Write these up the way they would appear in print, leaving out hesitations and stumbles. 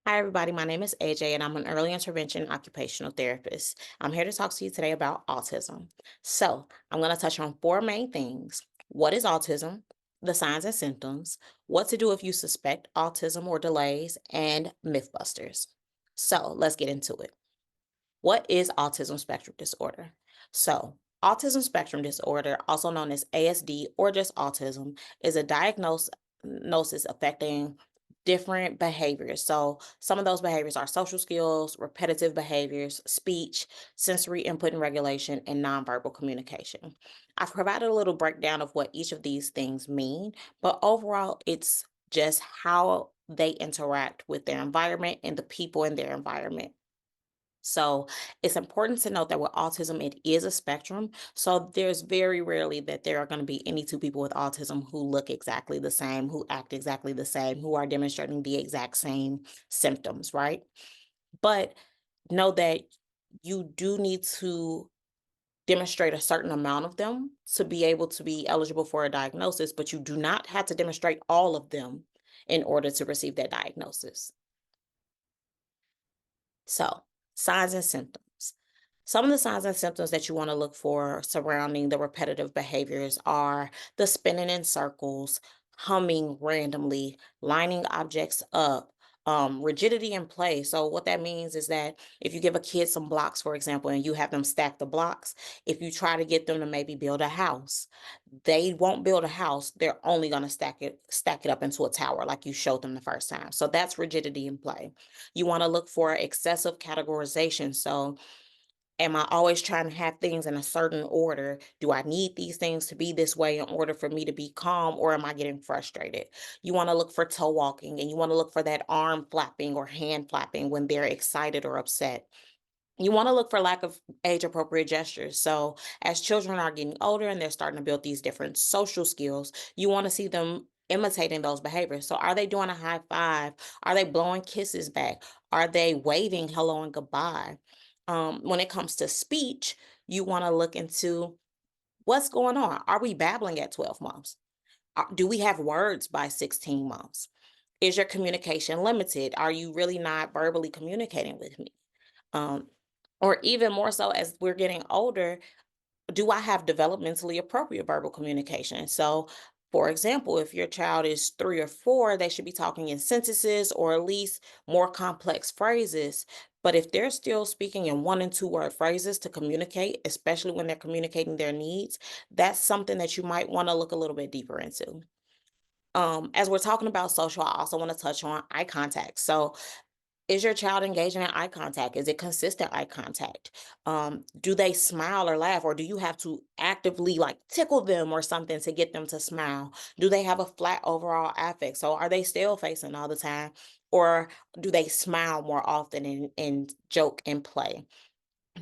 Hi, everybody. My name is AJ, and I'm an early intervention occupational therapist. I'm here to talk to you today about autism. I'm going to touch on four main things. What is autism? The signs and symptoms, what to do if you suspect autism or delays, and mythbusters. Let's get into it. What is autism spectrum disorder? Autism spectrum disorder, also known as ASD or just autism, is a diagnosis affecting different behaviors. So, some of those behaviors are social skills, repetitive behaviors, speech, sensory input and regulation, and nonverbal communication. I've provided a little breakdown of what each of these things mean, but overall, it's just how they interact with their environment and the people in their environment. So it's important to note that with autism, it is a spectrum. So there's very rarely that there are going to be any two people with autism who look exactly the same, who act exactly the same, who are demonstrating the exact same symptoms, right? But know that you do need to demonstrate a certain amount of them to be able to be eligible for a diagnosis, but you do not have to demonstrate all of them in order to receive that diagnosis. So, signs and symptoms. Some of the signs and symptoms that you want to look for surrounding the repetitive behaviors are the spinning in circles, humming randomly, lining objects up, rigidity in play. So, what that means is that if you give a kid some blocks, for example, and you have them stack the blocks, if you try to get them to maybe build a house, they won't build a house. They're only going to stack it up into a tower like you showed them the first time. So, that's rigidity in play. You want to look for excessive categorization. So, am I always trying to have things in a certain order? Do I need these things to be this way in order for me to be calm, or am I getting frustrated? You want to look for toe walking, and you want to look for that arm flapping or hand flapping when they're excited or upset. You want to look for lack of age appropriate gestures. So, as children are getting older and they're starting to build these different social skills, you want to see them imitating those behaviors. So, are they doing a high five? Are they blowing kisses back? Are they waving hello and goodbye? When it comes to speech, you want to look into what's going on. Are we babbling at 12 months? Do we have words by 16 months? Is your communication limited? Are you really not verbally communicating with me? Um, or even more so as we're getting older, do I have developmentally appropriate verbal communication? So, for example, if your child is 3 or 4, they should be talking in sentences or at least more complex phrases. But if they're still speaking in 1 and 2 word phrases to communicate, especially when they're communicating their needs, that's something that you might want to look a little bit deeper into. As we're talking about social, I also want to touch on eye contact. So, is your child engaging in eye contact? Is it consistent eye contact? Do they smile or laugh, or do you have to actively like tickle them or something to get them to smile? Do they have a flat overall affect? So are they still facing all the time, or do they smile more often and joke and play?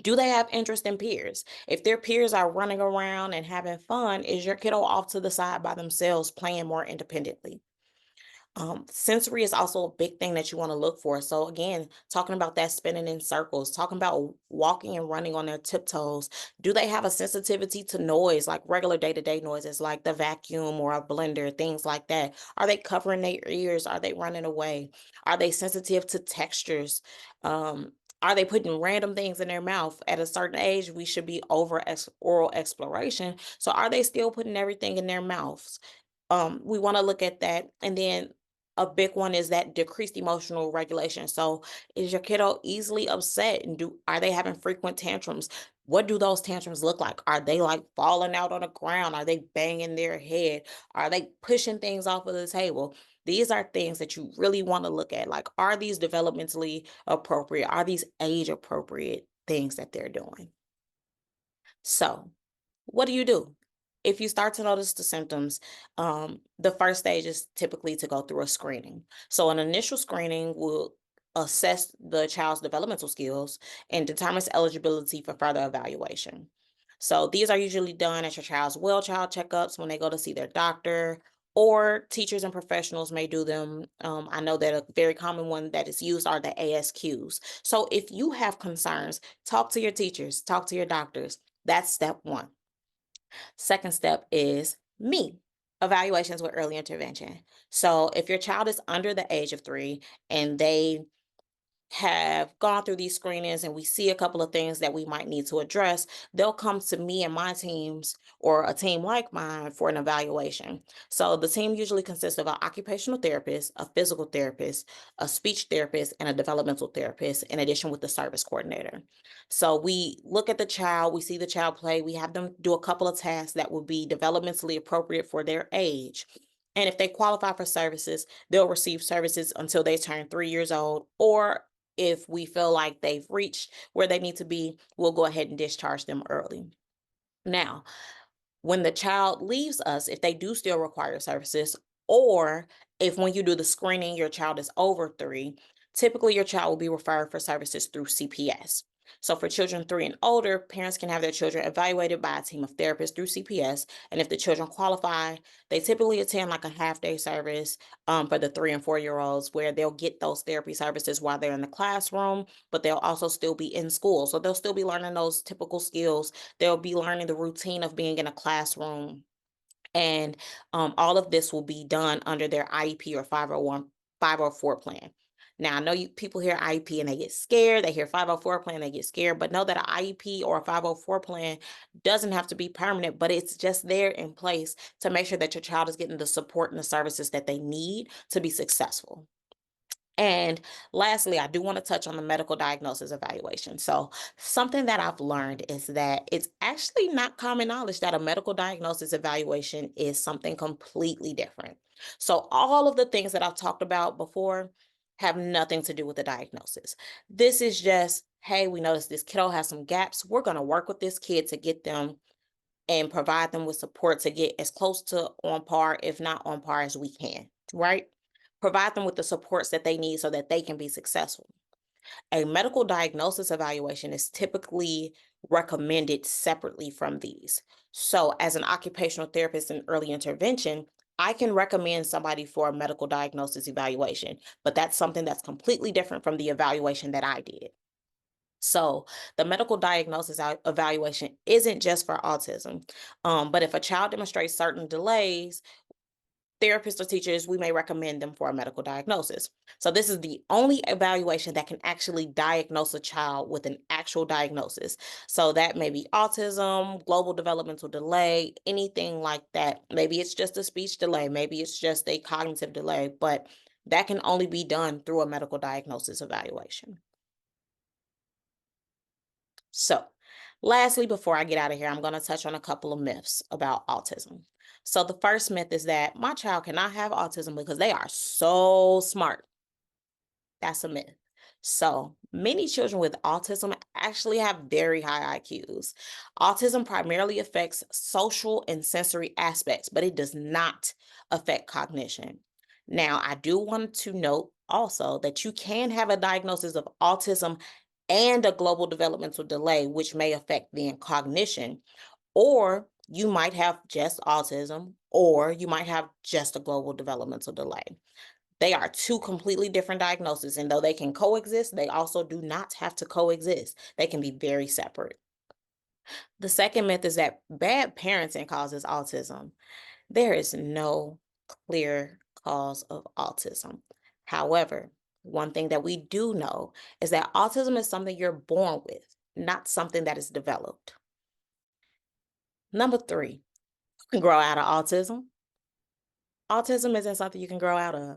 Do they have interest in peers? If their peers are running around and having fun, is your kiddo off to the side by themselves playing more independently? Sensory is also a big thing that you want to look for. So again, talking about that spinning in circles, talking about walking and running on their tiptoes. Do they have a sensitivity to noise, like regular day-to-day noises, like the vacuum or a blender, things like that? Are they covering their ears? Are they running away? Are they sensitive to textures? Are they putting random things in their mouth? At a certain age, we should be over oral exploration. So are they still putting everything in their mouths? We want to look at that. And then a big one is that decreased emotional regulation. So, is your kiddo easily upset, and do are they having frequent tantrums? What do those tantrums look like? Are they like falling out on the ground? Are they banging their head? Are they pushing things off of the table? These are things that you really want to look at. Like, are these developmentally appropriate? Are these age appropriate things that they're doing? So, what do you do? If you start to notice the symptoms, the first stage is typically to go through a screening. So, an initial screening will assess the child's developmental skills and determines eligibility for further evaluation. So, these are usually done at your child's well child checkups when they go to see their doctor, or teachers and professionals may do them. I know that a very common one that is used are the ASQs. So, if you have concerns, talk to your teachers, talk to your doctors. That's step one. Second step is me. Evaluations with early intervention. So if your child is under the age of 3 and they have gone through these screenings and we see a couple of things that we might need to address, they'll come to me and my teams or a team like mine for an evaluation. So the team usually consists of an occupational therapist, a physical therapist, a speech therapist, and a developmental therapist, in addition with the service coordinator. So we look at the child, we see the child play, we have them do a couple of tasks that will be developmentally appropriate for their age. And if they qualify for services, they'll receive services until they turn 3 years old, or if we feel like they've reached where they need to be, we'll go ahead and discharge them early. Now, when the child leaves us, if they do still require services, or if when you do the screening, your child is over 3, typically your child will be referred for services through CPS. So for children 3 and older, parents can have their children evaluated by a team of therapists through CPS. And if the children qualify, they typically attend like a half day service for the 3 and 4 year olds, where they'll get those therapy services while they're in the classroom, but they'll also still be in school. So they'll still be learning those typical skills. They'll be learning the routine of being in a classroom. And all of this will be done under their IEP or 504 plan. Now, I know you people hear IEP and they get scared. They hear 504 plan, they get scared. But know that an IEP or a 504 plan doesn't have to be permanent, but it's just there in place to make sure that your child is getting the support and the services that they need to be successful. And lastly, I do want to touch on the medical diagnosis evaluation. So, something that I've learned is that it's actually not common knowledge that a medical diagnosis evaluation is something completely different. So, all of the things that I've talked about before have nothing to do with the diagnosis. This is just, hey, we notice this kiddo has some gaps. We're going to work with this kid to get them and provide them with support to get as close to on par, if not on par, as we can, right? Provide them with the supports that they need so that they can be successful. A medical diagnosis evaluation is typically recommended separately from these. So, as an occupational therapist in early intervention, I can recommend somebody for a medical diagnosis evaluation, but that's something that's completely different from the evaluation that I did. So, the medical diagnosis evaluation isn't just for autism, but if a child demonstrates certain delays, therapists or teachers, we may recommend them for a medical diagnosis. So, this is the only evaluation that can actually diagnose a child with an actual diagnosis. So, that may be autism, global developmental delay, anything like that. Maybe it's just a speech delay, maybe it's just a cognitive delay, but that can only be done through a medical diagnosis evaluation. So, lastly, before I get out of here, I'm going to touch on a couple of myths about autism. So, the first myth is that my child cannot have autism because they are so smart. That's a myth. So, many children with autism actually have very high IQs. Autism primarily affects social and sensory aspects, but it does not affect cognition. Now, I do want to note also that you can have a diagnosis of autism and a global developmental delay, which may affect the cognition, or you might have just autism, or you might have just a global developmental delay. They are two completely different diagnoses, and though they can coexist, they also do not have to coexist. They can be very separate. The second myth is that bad parenting causes autism. There is no clear cause of autism. However, one thing that we do know is that autism is something you're born with, not something that is developed. Number three, you can grow out of autism. Autism isn't something you can grow out of,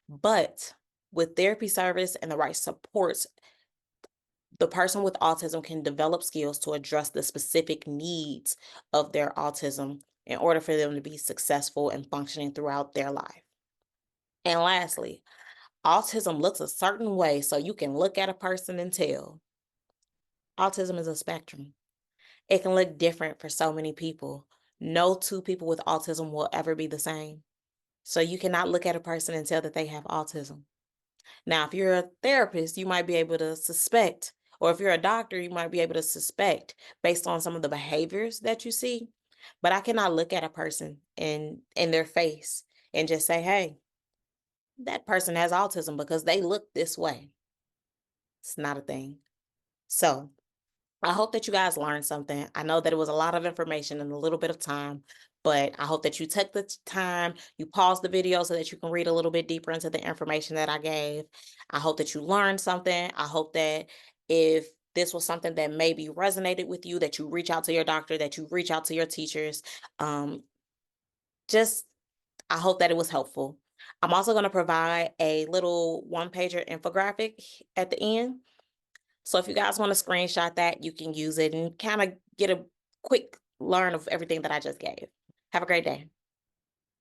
but with therapy service and the right supports, the person with autism can develop skills to address the specific needs of their autism in order for them to be successful and functioning throughout their life. And lastly, autism looks a certain way, so you can look at a person and tell. Autism is a spectrum. It can look different for so many people. No two people with autism will ever be the same. So you cannot look at a person and tell that they have autism. Now, if you're a therapist, you might be able to suspect, or if you're a doctor, you might be able to suspect based on some of the behaviors that you see. But I cannot look at a person in their face and just say, hey, that person has autism because they look this way. It's not a thing. So I hope that you guys learned something. I know that it was a lot of information in a little bit of time, But I hope that you took the time, you paused the video so that you can read a little bit deeper into the information that I gave. I hope that you learned something. I hope that if this was something that maybe resonated with you, that you reach out to your doctor, that you reach out to your teachers. Um, just I hope that it was helpful. I'm also going to provide a little one pager infographic at the end. So if you guys want to screenshot that, you can use it and kind of get a quick learn of everything that I just gave. Have a great day.